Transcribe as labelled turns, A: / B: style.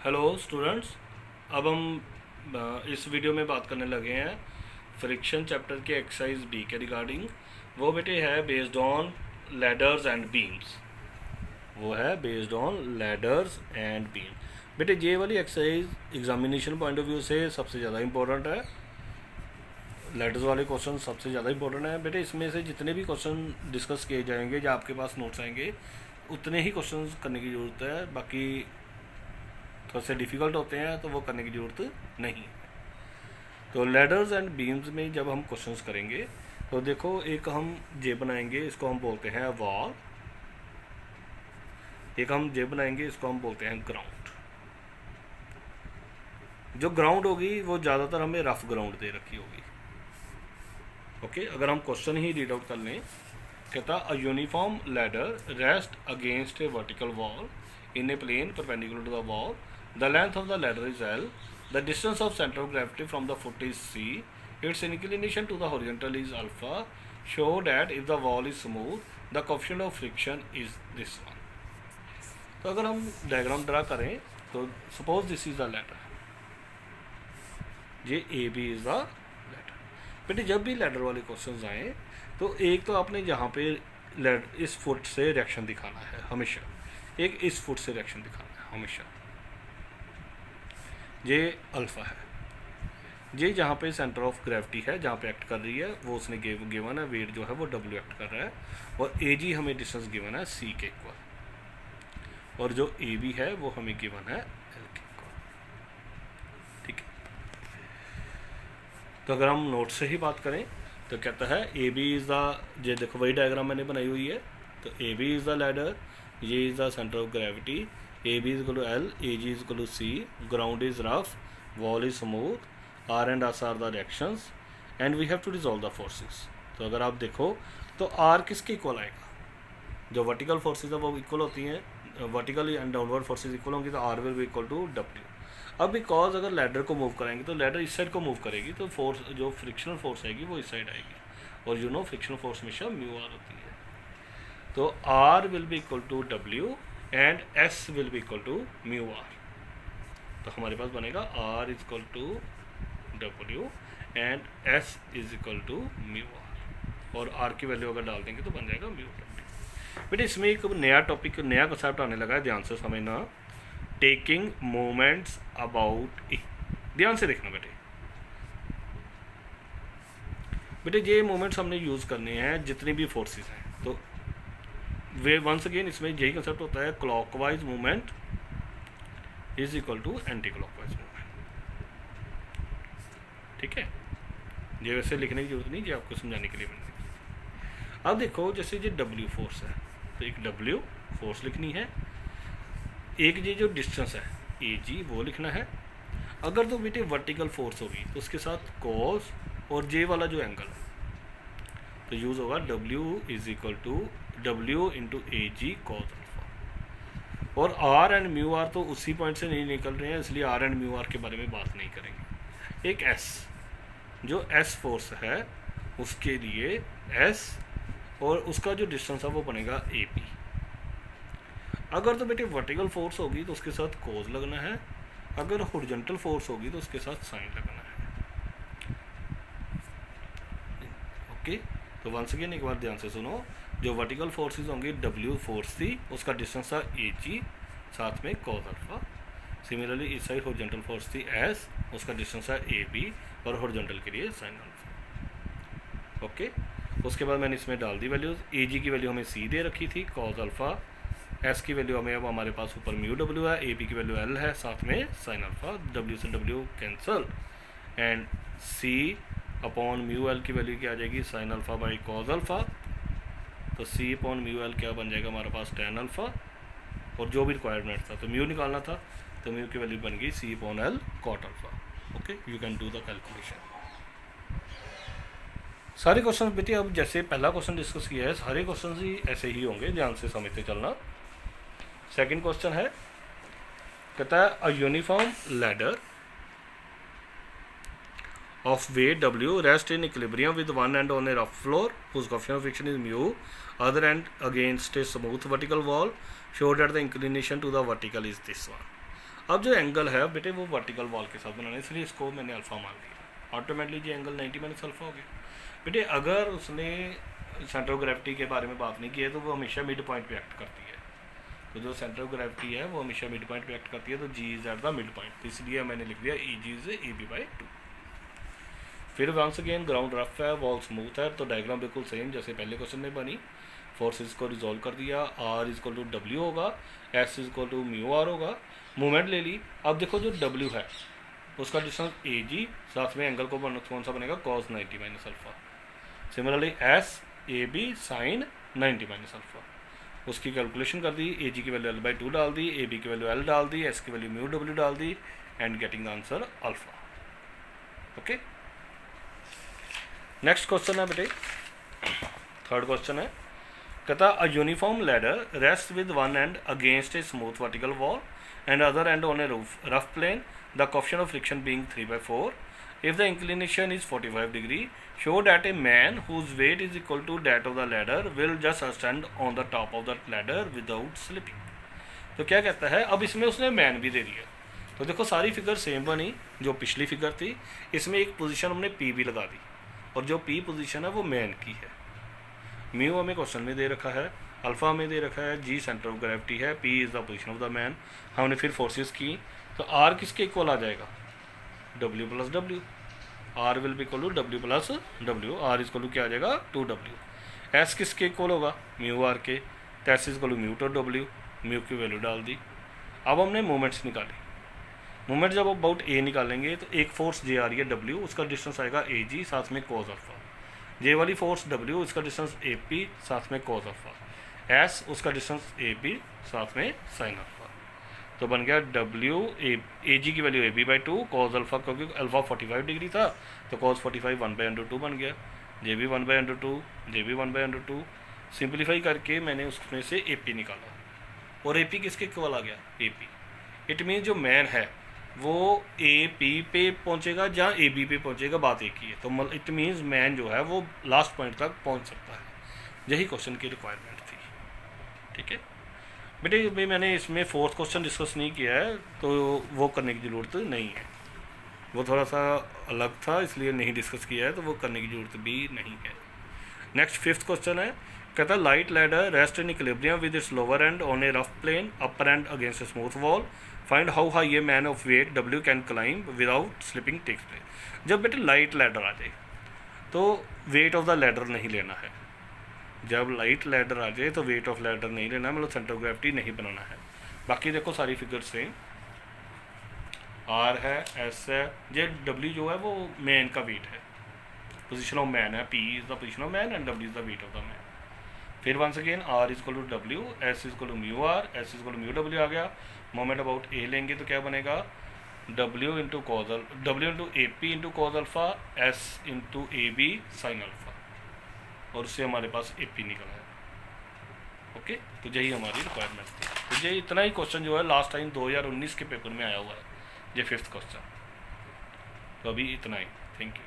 A: Hello students. अब हम इस वीडियो में बात करने लगे हैं फ्रिक्शन चैप्टर के एक्सरसाइज बी के रिगार्डिंग। वो बेटे है based on ladders and beams. वो है based on ladders and beam. बेटे ये वाली exercise examination point of view से सबसे ज़्यादा इंपॉर्टेंट है। लैडर्स वाले क्वेश्चन सबसे ज़्यादा इंपॉर्टेंट है बेटे। इसमें से जितने भी क्वेश्चन डिस्कस किए जाएंगे या आपके पास नोट्स आएंगे उतने ही क्वेश्चन करने की ज़रूरत है। बाकी थोड़े से डिफ़िकल्ट होते हैं तो वो करने की ज़रूरत नहीं है। तो लैडर्स एंड बीम्स में जब हम क्वेश्चंस करेंगे तो देखो, एक हम जे बनाएंगे, इसको हम बोलते हैं वॉल। एक हम जे बनाएंगे, इसको हम बोलते हैं ग्राउंड। जो ग्राउंड होगी वो ज़्यादातर हमें रफ ग्राउंड दे रखी होगी। ओके, अगर हम क्वेश्चन ही रीड आउट कर लें, कहता a uniform ladder rest against A vertical wall in a plane perpendicular to the wall. The length of the ladder is L. The distance of center of gravity from the foot is C. Its inclination to the horizontal is alpha. Show that if the wall is smooth, the coefficient of friction is this one. तो अगर हम diagram draw करें तो suppose this is the ladder, ये A B is the ladder. बेटे जब भी ladder वाले क्वेश्चन आए तो एक तो आपने यहाँ पे इस फुट से रिएक्शन दिखाना है हमेशा, एक इस फुट से रिएक्शन दिखाना है हमेशा। ये अल्फ़ा है, ये जहाँ पे सेंटर ऑफ ग्रेविटी है, जहाँ पे एक्ट कर रही है वो उसने गिवन है, वेट जो है वो डब्ल्यू एक्ट कर रहा है, और ए जी हमें डिस्टेंस गिवन है सी के इक्वल, और जो ए बी है वो हमें गिवन है एल के इक्वल। ठीक है, तो अगर हम नोट से ही बात करें तो कहता है ए बी इज़ द, ये देखो वही डायग्राम मैंने बनाई हुई है। तो A B is the ladder, ये is the centre of gravity, A B is equal to L, A G is equal to C, ground is rough, wall is smooth, R and S are the reactions and we have to resolve the forces. तो अगर आप देखो तो are किसके equal आएगा? जो vertical forces है वो इक्वल होती हैं, vertical and downward forces equal होंगी, तो R will be equal to W. अब बिकॉज अगर लैडर को मूव कराएंगे तो लैडर इस साइड को मूव करेगी, तो फोर्स जो फ्रिक्शनल फोर्स आएगी वो इस साइड आएगी, और यू नो फ्रिक्शनल फोर्स हमेशा म्यू आर होती है। तो R will be equal to W and S will be equal to mu R. तो हमारे पास बनेगा R is equal to W and S is equal to mu R, और R की वैल्यू अगर डाल देंगे तो बन जाएगा म्यू डब्ल्यू। बेटे इसमें एक नया टॉपिक, नया कंसेप्ट आने लगा है, ध्यान से समझना। टेकिंग मोमेंट्स अबाउट ए, ध्यान से देखना बेटे। बेटे ये मोमेंट्स हमने यूज़ करने हैं जितनी भी फोर्सेस हैं। तो वे वंस अगेन इसमें यही कंसेप्ट होता है, clockwise movement is equal to anti clockwise movement. ठीक है, ये वैसे लिखने की जरूरत नहीं, ये आपको समझाने के लिए मैंने लिखी। अब देखो जैसे ये डब्ल्यू फोर्स है, तो एक डब्ल्यू फोर्स लिखनी है, एक ये जो डिस्टेंस है ए जी वो लिखना है। अगर तो बेटे वर्टिकल फोर्स होगी तो उसके साथ कॉस और जे वाला जो एंगल है तो यूज़ होगा W is equal to W into a g cos alpha. और आर एंड म्यू आर तो उसी पॉइंट से नहीं निकल रहे हैं, इसलिए आर एंड म्यू आर के बारे में बात नहीं करेंगे। एक एस, जो एस फोर्स है उसके लिए एस, और उसका जो डिस्टेंस है वो बनेगा ए पी। अगर तो बेटे वर्टिकल फोर्स होगी तो उसके साथ कोज लगना है, अगर हॉरिजॉन्टल फोर्स होगी तो उसके साथ साइन लगना है। ओके, तो वंस अगेन एक बार ध्यान से सुनो। जो वर्टिकल फोर्सेस होंगी डब्ल्यू फोर्स थी, उसका डिस्टेंस था ए जी, साथ में कॉस अल्फा। सिमिलरली इस साइड हॉरिजॉन्टल फोर्स थी एस, उसका डिस्टेंस था ए बी, और हॉरिजॉन्टल के लिए साइन अल्फा। ओके, उसके बाद मैंने इसमें डाल दी वैल्यूज। ए जी की वैल्यू हमें सी दे रखी थी कॉस अल्फा, एस की वैल्यू हमें अब हमारे पास ऊपर म्यू डब्ल्यू है, ए बी की वैल्यू एल है, साथ में साइन अल्फा, डब्ल्यू से W cancel, and c upon mu l की वैल्यू क्या आ जाएगी? Sine alpha by cos alpha. तो सी अपॉन म्यू एल क्या बन जाएगा हमारे पास? टेन अल्फा, और जो भी रिक्वायरमेंट था तो म्यू निकालना था, तो म्यू की वैल्यू बन गई C upon L cot alpha. Okay, you can do the calculation. सारे क्वेश्चन बेटे अब जैसे पहला क्वेश्चन डिस्कस किया है, सारे क्वेश्चन ही ऐसे ही होंगे, ध्यान से समझते चलना। सेकंड क्वेश्चन है, कहता है अ uniform ladder of weight W rest in equilibrium with one end on a rough floor whose coefficient of friction is mu, other end against a smooth vertical wall. Show that the inclination to the vertical is this one. अब जो angle है बेटे वो vertical wall के साथ बनाना है, इसलिए इसको मैंने अल्फ़ा मान लिया। ऑटोमेटिकली जो एंगल 90 माइनस अल्फ़ा हो गया। बेटे अगर उसने सेंटर ऑफ ग्रेविटी के बारे में बात नहीं की है तो वो हमेशा मिड पॉइंट पे एक्ट करती है। तो जो सेंटर ऑफ ग्रेविटी है वो हमेशा मिड पॉइंट पे एक्ट करती है, तो G is at the mid point, तो इसलिए मैंने लिख दिया E G is A B by 2। फिर वंस अगेन ग्राउंड रफ है, वॉल स्मूथ है, तो डायग्राम बिल्कुल सेम जैसे पहले क्वेश्चन में बनी। फोर्सेस को रिजॉल्व कर दिया, R is equal to W होगा, S is equal to mu R होगा, मूवमेंट ले ली। अब देखो जो डब्ल्यू है उसका डिस्टेंस ए जी, साथ में एंगल को कौन सा बनेगा, cos 90 minus alpha. Similarly S A B sine 90 minus alpha, उसकी कैलकुलेशन कर दी, ए जी की वैल्यू L/2 डाल दी, ए बी की वैल्यू L डाल दी, एस की वैल्यू म्यू डब्ल्यू डाल दी, and getting the answer alpha. Okay, next question है बेटे, थर्ड क्वेश्चन है, कहता a uniform ladder rest with one end against a smooth vertical wall and other and on a rough plane, the coefficient of friction being 3/4, if the inclination is 45 degree, show that a man whose weight is equal to that of the ladder will just stand on the top of the ladder without slipping। तो क्या कहता है, अब इसमें उसने man भी दे दिया। तो देखो सारी फिगर सेम बनी जो पिछली फिगर थी, इसमें एक पोजीशन हमने पी भी लगा दी, और जो पी पोजीशन है वो मैन की है। म्यू हमें क्वेश्चन में दे रखा है, अल्फा हमें दे रखा है, जी सेंटर ऑफ ग्रेविटी है, P is the position of the man. हमने फिर फोर्सेस की, तो आर किसके इक्वल आ जाएगा, W plus W, R will be equal to W plus W, R is equal to क्या आ जाएगा 2W। S किसके इक्वल होगा, म्यू आर के, तो S is equal to mu two W, mu की वैल्यू डाल दी। अब हमने मोमेंट्स निकाले, मोमेंट जब अबाउट ए निकालेंगे तो एक फोर्स जे आ रही है W, उसका डिस्टेंस आएगा ए जी, साथ में कॉस अल्फा। जे वाली फोर्स W, उसका डिस्टेंस ए पी, साथ में कॉस अल्फा। S उसका डिस्टेंस ए बी, साथ में साइन अल्फा। तो बन गया W ए जी की वैल्यू AB/2 कॉस अल्फा, क्योंकि अल्फा 45 डिग्री था तो कॉस 45 1/√2 बन गया, जे भी 1/√2, जे भी 1/√2। सिंप्लीफाई करके मैंने उसमें से AP निकाला, और AP किसके इक्वल आ गया, AP। इट मीन जो मैन है वो AP पे पहुंचेगा या AB पे पहुंचेगा, बात एक ही है। तो इट मीन्स मैन जो है वो लास्ट पॉइंट तक पहुंच सकता है, यही क्वेश्चन की रिक्वायरमेंट थी। ठीक है बेटे, भाई मैंने इसमें फोर्थ क्वेश्चन डिस्कस नहीं किया है, तो वो करने की ज़रूरत नहीं है, वो थोड़ा सा अलग था इसलिए नहीं डिस्कस किया है, तो वो करने की ज़रूरत भी नहीं है। नेक्स्ट फिफ्थ क्वेश्चन है, कहता light ladder rest in equilibrium with its lower end on a rough plane, upper end against a smooth wall, find how high a man of weight W can climb without slipping takes place. जब बेटे light ladder आ जाए तो wait of the ladder नहीं लेना है, जब light ladder आ जाए तो वेट ऑफ लैडर नहीं लेना है, मतलब सेंटर ऑफ ग्रेविटी नहीं बनाना है। बाकी देखो सारी फिगर सेम, आर है, एस है, जे डब्ल्यू जो है वो मैन का वेट है, पोजीशन ऑफ मैन है, P is the position of man and W is the weight of the man. फिर once again R is equal to W, S is equal to mu R, S is equal to mu W आ गया। Moment about A लेंगे तो क्या बनेगा, W into कॉजल, W into A P into cos alpha, S into A B sine alpha, और उससे हमारे पास ए पी निकला है। ओके, तो यही हमारी रिक्वायरमेंट थी। तो ये इतना ही क्वेश्चन जो है लास्ट टाइम 2019 के पेपर में आया हुआ है, ये फिफ्थ क्वेश्चन। तो अभी इतना ही, थैंक यू।